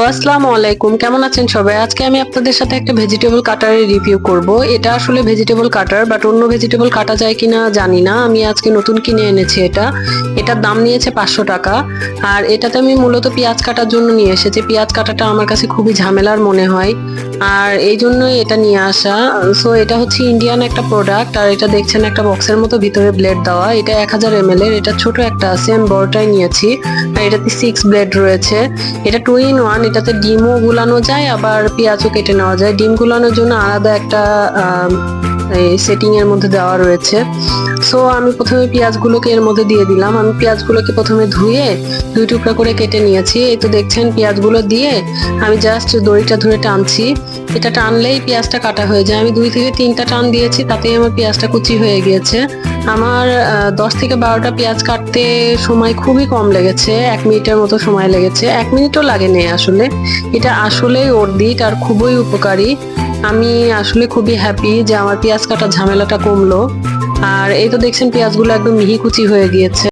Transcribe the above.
আসসালামু আলাইকুম, কেমন আছেন সবাই? আজকে আমি আপনাদের সাথে একটা ভেজিটেবল কাটারের রিভিউ করব। এটা আসলে ভেজিটেবল কাটার, বাট অন্য ভেজিটেবল কাটা যায় কিনা জানি না। আমি আজকে নতুন কিনে এনেছি এটা। এটার দাম নিয়েছে 500 টাকা। আর এটাতে আমি মূলত পেঁয়াজ কাটার জন্য নিয়ে এসেছি। পেঁয়াজ কাটাটা আমার কাছে খুবই ঝামেলার মনে হয়, আর এই জন্যই এটা নিয়ে আসা। সো এটা হচ্ছে ইন্ডিয়ান একটা প্রোডাক্ট। আর এটা দেখছেন একটা বক্সের মতো ভিতরে ব্লেড দেওয়া। এটা 1000 ml এর। এটা ছোট একটা আছে, আমি বড়টাই নিয়েছি। আর এটাতে 6 ব্লেড রয়েছে। এটা 2 in 1। এটাতে ডিমও গুলানো যায়, আবার পেঁয়াজও কেটে নেওয়া যায়। ডিম গুলানোর জন্য আলাদা একটা সেটিং এর মধ্যে দেওয়া রয়েছে। সো আমি প্রথমে পেঁয়াজগুলোকে এর মধ্যে দিয়ে দিলাম। আমি পেঁয়াজগুলোকে প্রথমে ধুয়ে 2 টুকরা করে কেটে নিয়েছি। এই তো দেখছেন পেঁয়াজগুলো দিয়ে আমি জাস্ট দড়িটা ধরে টানছি। এটা টানলেই পেঁয়াজটা কাটা হয়ে যায়। আমি 2 থেকে 3টা টান দিয়েছি, তাতেই আমার পেঁয়াজটা কুচি হয়ে গিয়েছে। আমার 10 থেকে 12টা পেঁয়াজ কাটতে সময় খুবই কম লেগেছে। 1 মিনিটের মতো সময় লেগেছে। 1 মিনিটও লাগেনি আসলে। এটা আসলেই অর্থিত আর খুবই উপকারী। আমি আসলে খুবই হ্যাপি যে আমার পেঁয়াজ কাটার ঝামেলাটা কমলো। আর এই তো দেখছেন পেঁয়াজগুলো একদম মিহি কুচি হয়ে গিয়েছে।